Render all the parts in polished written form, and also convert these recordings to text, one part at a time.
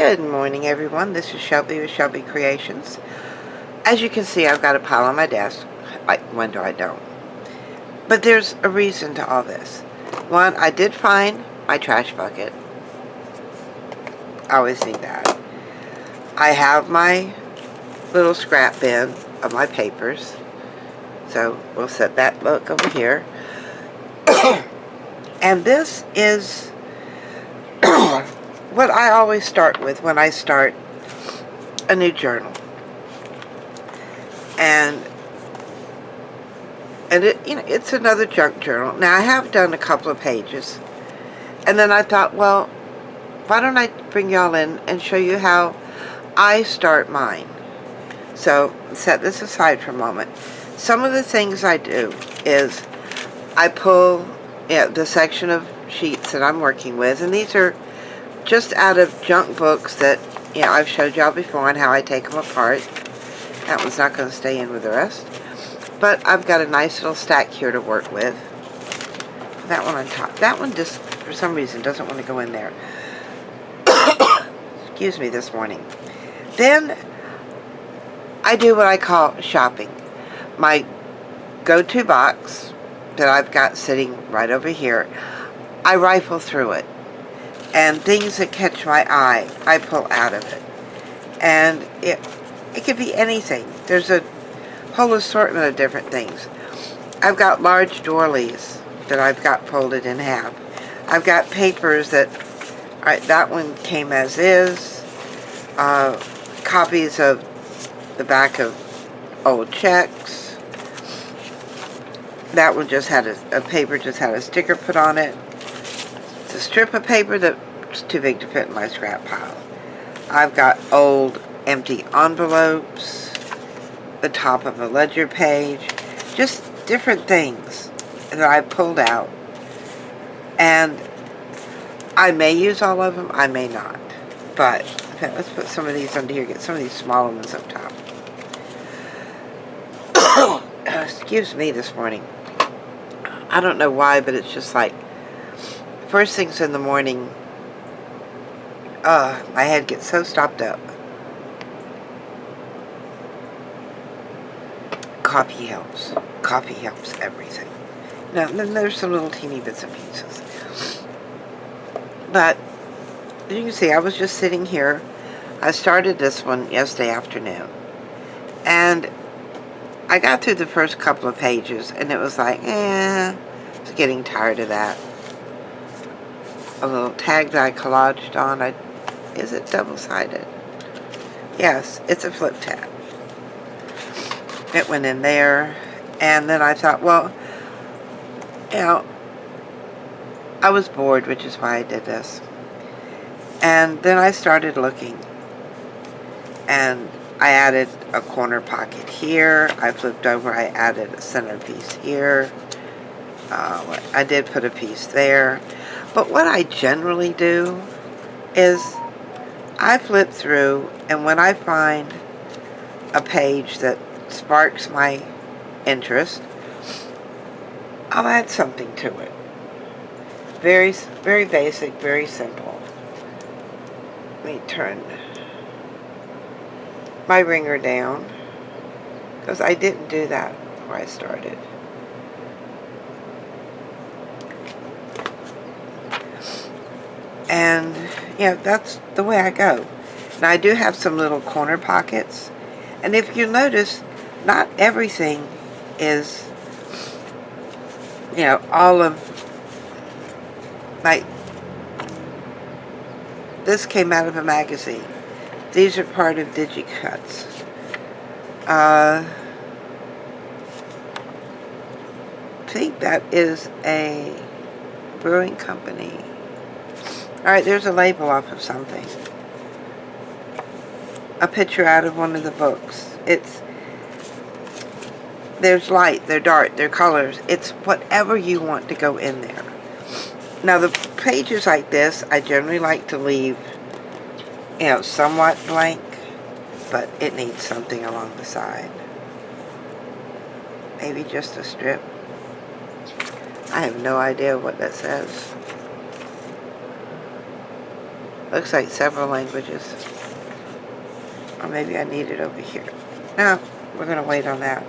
Good morning, everyone. This is Shelby with Shelby Creations. As you can see, I've got a pile on my desk. I wonder I don't. But there's a reason to all this. One, I did find my trash bucket. I always need that. I have my little scrap bin of my papers. So we'll set that book over here. And this is what I always start with when I start a new journal. And it, it's another junk journal. Now I have done a couple of pages, and then I thought, well, why don't I bring y'all in and show you how I start mine. So set this aside for a moment. Some of the things I do is I pull the section of sheets that I'm working with, and these are just out of junk books that I've showed y'all before on how I take them apart. That one's not going to stay in with the rest. But I've got a nice little stack here to work with. That one on top. That one just, for some reason, doesn't want to go in there. Excuse me this morning. Then I do what I call shopping. My go-to box that I've got sitting right over here, I rifle through it. And things that catch my eye, I pull out of it. And it could be anything. There's a whole assortment of different things. I've got large doilies that I've got folded in half. I've got papers that, alright, that one came as is. Copies of the back of old checks. That one just had a paper, just had a sticker put on it. It's a strip of paper that's too big to fit in my scrap pile. I've got old empty envelopes, the top of a ledger page, just different things that I pulled out. And I may use all of them, I may not. But okay, let's put some of these under here, get some of these smaller ones up top. Excuse me this morning. I don't know why, but it's just like, first things in the morning, my head gets so stopped up. Coffee helps. Coffee helps everything. Now, then there's some little teeny bits and pieces. But, as you can see, I was just sitting here. I started this one yesterday afternoon. And I got through the first couple of pages, and it was like, I was getting tired of that. A little tag that I collaged on. Is it double-sided? Yes, it's a flip tab. It went in there, and then I thought, well, I was bored, which is why I did this. And then I started looking, and I added a corner pocket here. I flipped over, I added a centerpiece here. I did put a piece there. But what I generally do is I flip through, and when I find a page that sparks my interest, I'll add something to it. Very, very basic, very simple. Let me turn my ringer down, because I didn't do that before I started. And that's the way I go. Now I do have some little corner pockets, and if you notice, not everything is all of, like, this came out of a magazine. These are part of DigiCuts. I think that is a brewing company. Alright, there's a label off of something. A picture out of one of the books. There's light, they're dark, they're colors. It's whatever you want to go in there. Now the pages like this, I generally like to leave, somewhat blank, but it needs something along the side. Maybe just a strip. I have no idea what that says. Looks like several languages. Or maybe I need it over here. No, we're going to wait on that.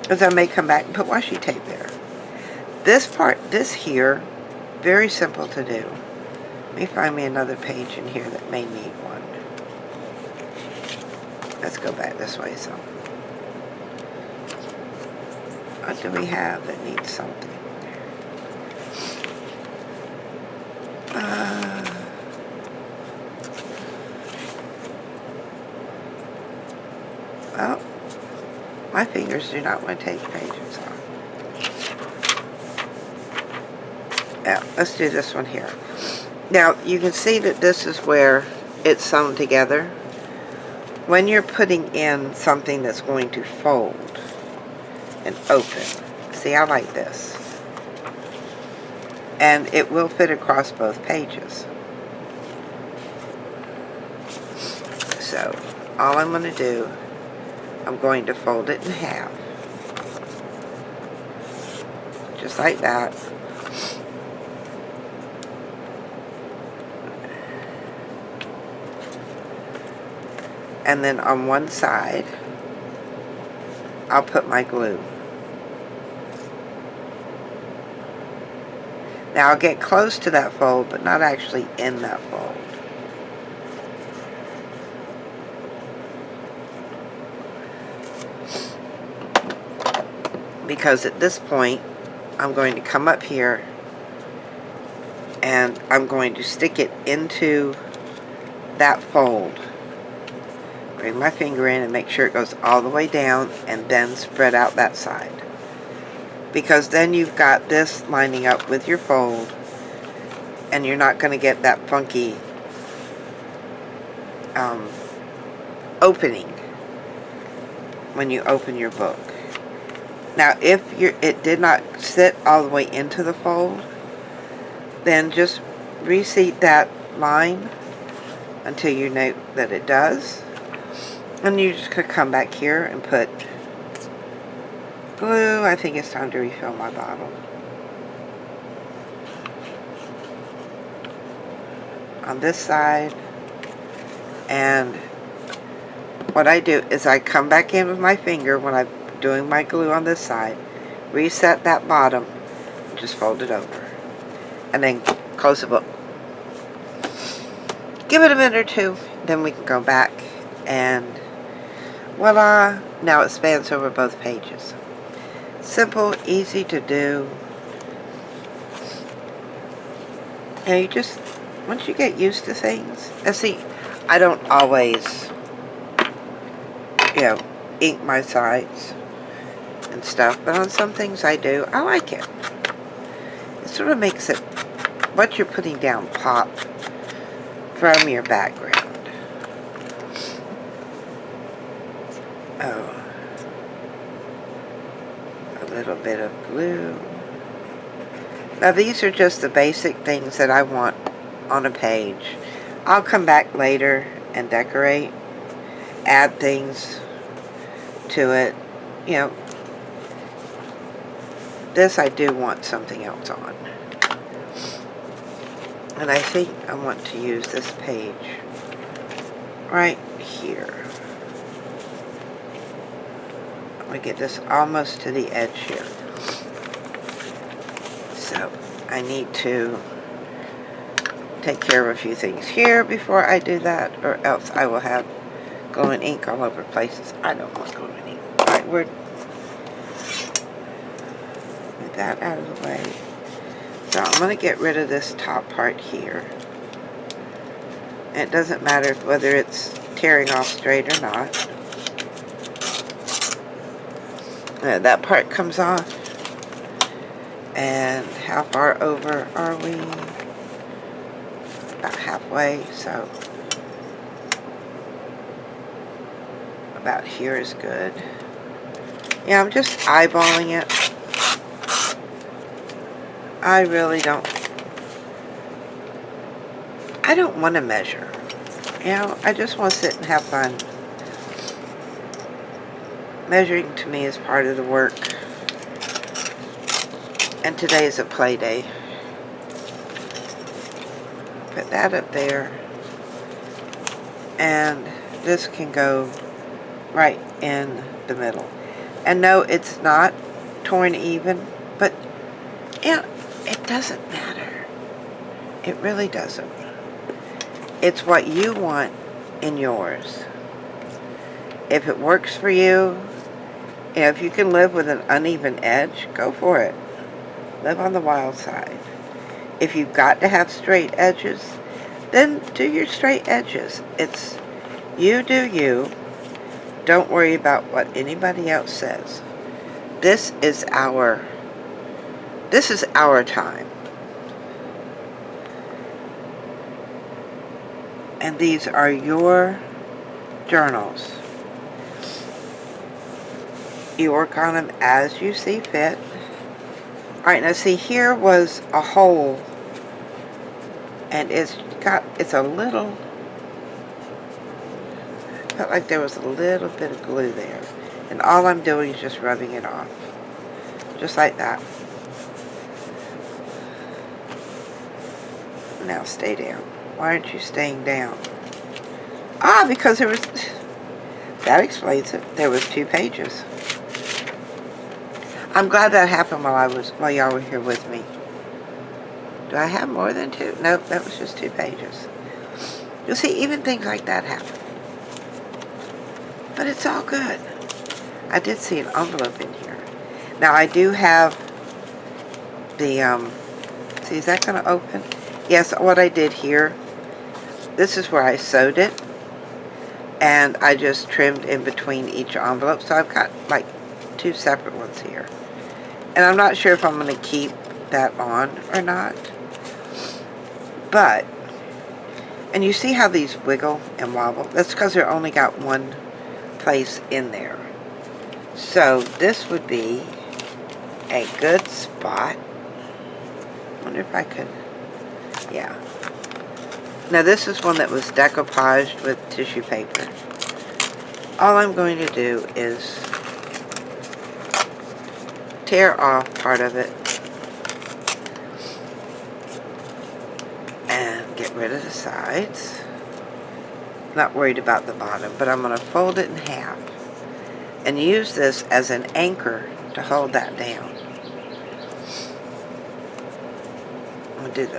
Because I may come back and put washi tape there. This part, this here, very simple to do. Let me find me another page in here that may need one. Let's go back this way some. What do we have that needs something? Well, my fingers do not want to take pages off. Yeah, let's do this one here. Now, you can see that this is where it's sewn together. When you're putting in something that's going to fold and open, see, I like this. And it will fit across both pages. So, all I'm going to do, I'm going to fold it in half. Just like that. And then on one side, I'll put my glue. Now I'll get close to that fold, but not actually in that fold. Because at this point, I'm going to come up here and I'm going to stick it into that fold. Bring my finger in and make sure it goes all the way down and then spread out that side. Because then you've got this lining up with your fold and you're not going to get that funky opening when you open your book. Now if it did not sit all the way into the fold, then just reseat that line until you know that it does. And you're just going to come back here and put glue. I think it's time to refill my bottle. On this side. And what I do is I come back in with my finger when I'm doing my glue on this side. Reset that bottom. And just fold it over. And then close the book. Give it a minute or two. Then we can go back and voila, now it spans over both pages. Simple, easy to do. And you just, once you get used to things, and see, I don't always, ink my sides and stuff, but on some things I do. I like it. It sort of makes it, what you're putting down, pop from your background. Oh, a little bit of glue. Now these are just the basic things that I want on a page. I'll come back later and decorate, add things to it. This I do want something else on. And I think I want to use this page right here. We get this almost to the edge here. So I need to take care of a few things here before I do that, or else I will have glowing ink all over places. I don't want glowing ink. Alright, we're with that out of the way. So I'm going to get rid of this top part here. And it doesn't matter whether it's tearing off straight or not. That part comes off. And how far over are we? About halfway, so about here is good. Yeah, I'm just eyeballing it. I really don't want to measure. I just want to sit and have fun. Measuring to me is part of the work. And today is a play day. Put that up there. And this can go right in the middle. And no, it's not torn even, but yeah, it doesn't matter. It really doesn't. It's what you want in yours. If it works for you, if you can live with an uneven edge, go for it. Live on the wild side. If you've got to have straight edges, then do your straight edges. It's you do you. Don't worry about what anybody else says. This is our time. And these are your journals. You work on them as you see fit. Alright, now see, here was a hole, and it's a little, felt like there was a little bit of glue there. And all I'm doing is just rubbing it off. Just like that. Now stay down. Why aren't you staying down? Ah, because there was, that explains it. There was 2 pages. I'm glad that happened while y'all were here with me. Do I have more than 2? Nope, that was just 2 pages. You'll see, even things like that happen. But it's all good. I did see an envelope in here. Now I do have the, see, is that going to open? Yes, what I did here, this is where I sewed it. And I just trimmed in between each envelope. So I've got like 2 separate ones here. And I'm not sure if I'm going to keep that on or not. But, and you see how these wiggle and wobble? That's because they're only got one place in there. So this would be a good spot. I wonder if I could, yeah. Now this is one that was decoupaged with tissue paper. All I'm going to do is tear off part of it and get rid of the sides. Not worried about the bottom, but I'm going to fold it in half and use this as an anchor to hold that down. I'm going to do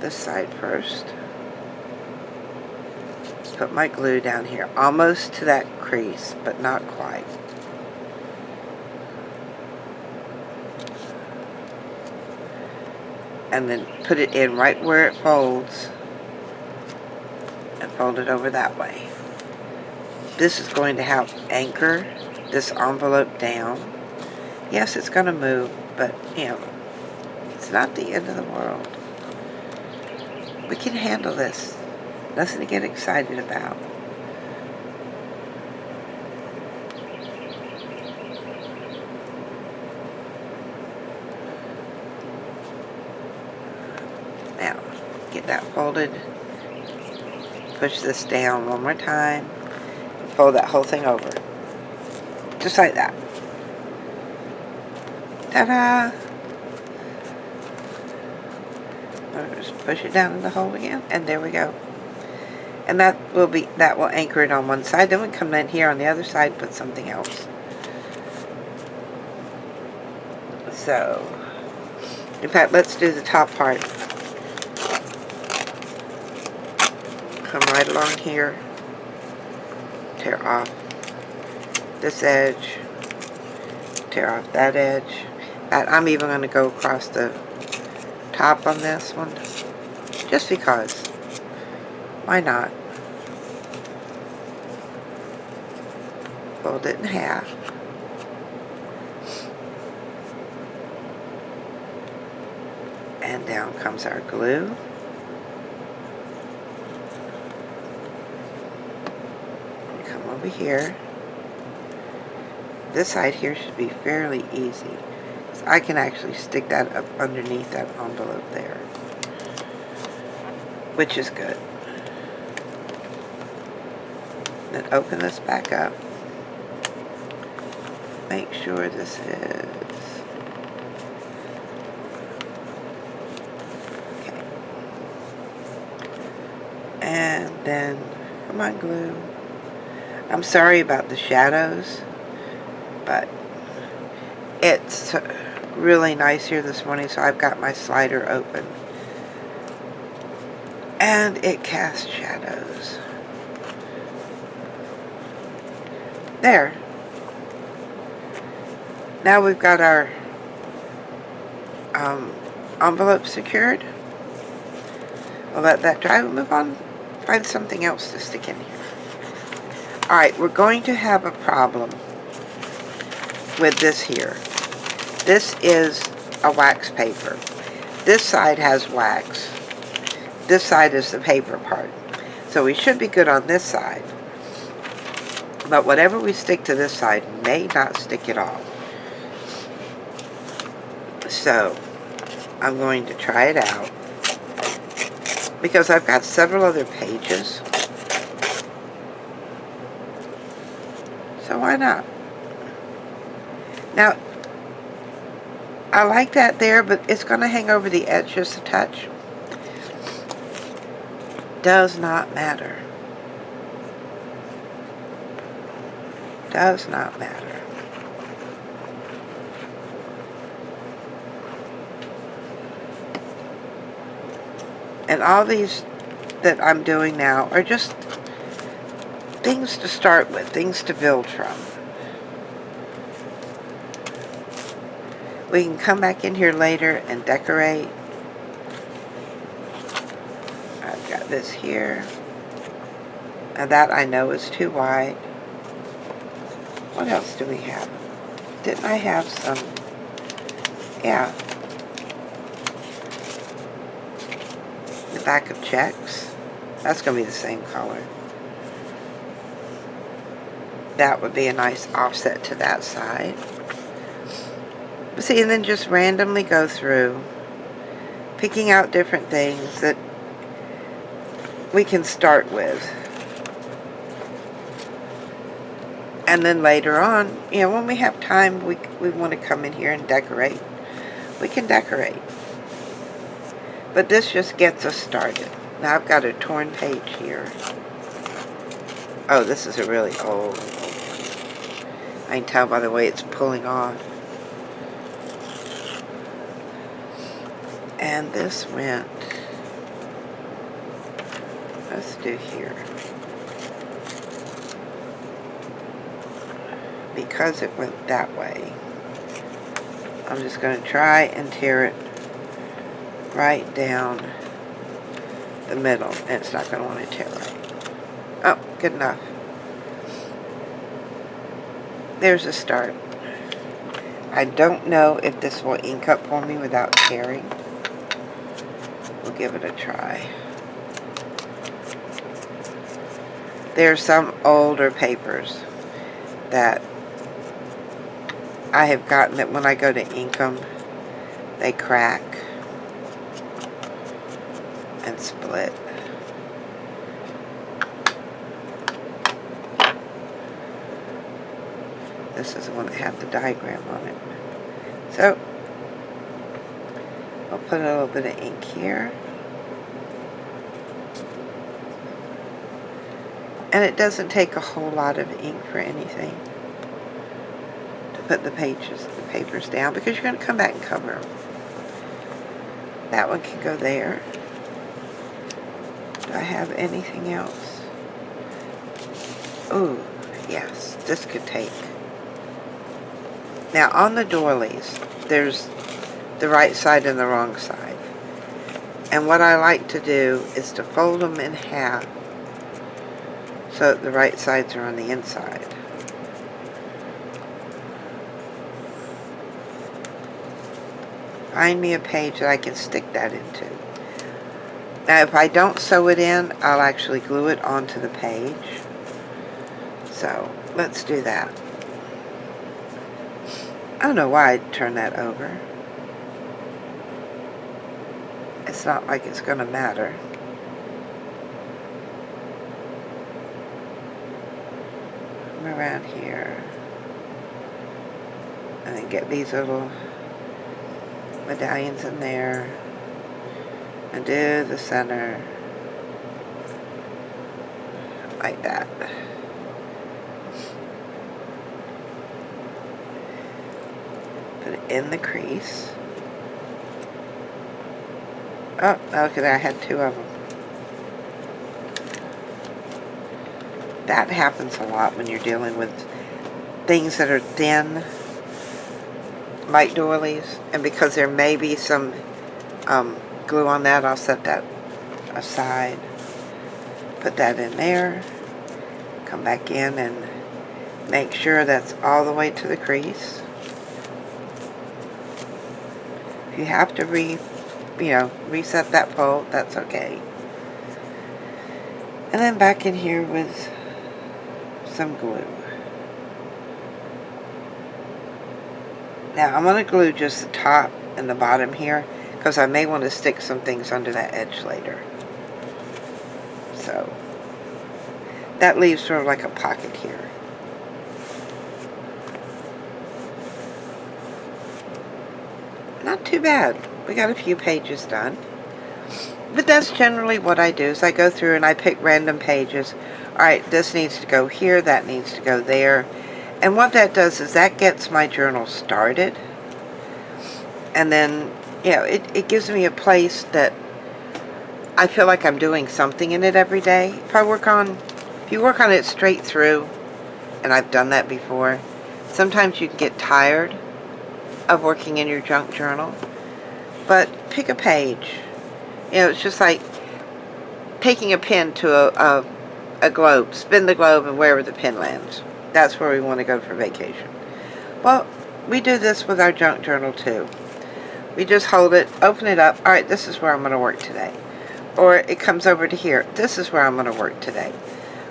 this side first. Put my glue down here, almost to that crease, but not quite. And then put it in right where it folds and fold it over that way. This is going to help anchor this envelope down. Yes, it's going to move, but you know, it's not the end of the world. We can handle this. Nothing to get excited about. Now, get that folded. Push this down one more time. Fold that whole thing over. Just like that. Ta-da! Just push it down in the hole again, and there we go. And that will anchor it on one side. Then we come in here on the other side, put something else. So, in fact, let's do the top part. Come right along here. Tear off this edge. Tear off that edge. And I'm even going to go across the top on this one. Just because. Why not? Fold it in half. And down comes our glue. Come over here. This side here should be fairly easy. So I can actually stick that up underneath that envelope there. Which is good. Then open this back up. Make sure this is okay. And then, come on, glue. I'm sorry about the shadows, but it's really nice here this morning, so I've got my slider open. And it casts shadows. There. Now we've got our envelope secured. We'll let that dry. We'll move on, find something else to stick in here. Alright, we're going to have a problem with this here. This is a wax paper. This side has wax. This side is the paper part. So we should be good on this side. But whatever we stick to this side may not stick at all. So I'm going to try it out, because I've got several other pages. So why not? Now, I like that there, but it's going to hang over the edge just a touch. Does not matter. Does not matter. And all these that I'm doing now are just things to start with, things to build from. We can come back in here later and decorate. I've got this here. And that I know is too wide. What else do we have? Didn't I have some? Yeah. The back of checks. That's going to be the same color. That would be a nice offset to that side. See, and then just randomly go through, picking out different things that we can start with. And then later on, you know, when we have time, we want to come in here and decorate. We can decorate. But this just gets us started. Now I've got a torn page here. Oh, this is a really old one. I can tell by the way it's pulling off. And this went, let's do here. Because it went that way, I'm just going to try and tear it right down the middle. And it's not going to want to tear right. Oh, good enough. There's a start. I don't know if this will ink up for me without tearing. We'll give it a try. There's some older papers that I have gotten that when I go to ink them, they crack and split. This is the one that had the diagram on it. So, I'll put a little bit of ink here. And it doesn't take a whole lot of ink for anything to put the papers down, because you're going to come back and cover them. That one can go there. Do I have anything else? Oh, yes, this could take. Now on the doilies, there's the right side and the wrong side. And what I like to do is to fold them in half so that the right sides are on the inside. Find me a page that I can stick that into. Now if I don't sew it in, I'll actually glue it onto the page. So let's do that. I don't know why I'd turn that over. It's not like it's going to matter. Come around here. And then get these little medallions in there. And do the center. like that. Put it in the crease. Oh, look at that, I had two of them. That happens a lot when you're dealing with things that are thin, like doilies, and because there may be some glue on that, I'll set that aside. Put that in there. Come back in and make sure that's all the way to the crease. If you have to reset that fold, that's okay. And then back in here with some glue. Now I'm going to glue just the top and the bottom here because I may want to stick some things under that edge later. So that leaves sort of like a pocket here. Not too bad. We got a few pages done. But that's generally what I do, is I go through and I pick random pages. Alright, this needs to go here, that needs to go there. And what that does is that gets my journal started. And then, it gives me a place that I feel like I'm doing something in it every day. If you work on it straight through, and I've done that before, sometimes you can get tired of working in your junk journal. But pick a page. It's just like taking a pin to a globe, spin the globe, and wherever the pin lands. That's where we want to go for vacation. Well, we do this with our junk journal too. We just hold it, open it up. Alright, this is where I'm going to work today. Or it comes over to here. This is where I'm going to work today.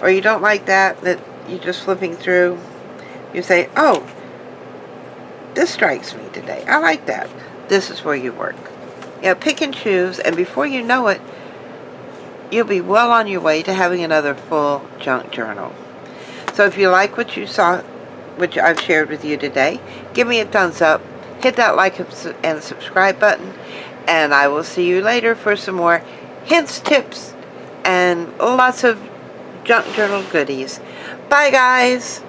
Or you don't like that you're just flipping through. You say, oh, this strikes me today. I like that. This is where you work. Pick and choose, and before you know it, you'll be well on your way to having another full junk journal. So if you like what you saw, which I've shared with you today, give me a thumbs up, hit that like and subscribe button, and I will see you later for some more hints, tips, and lots of junk journal goodies. Bye, guys!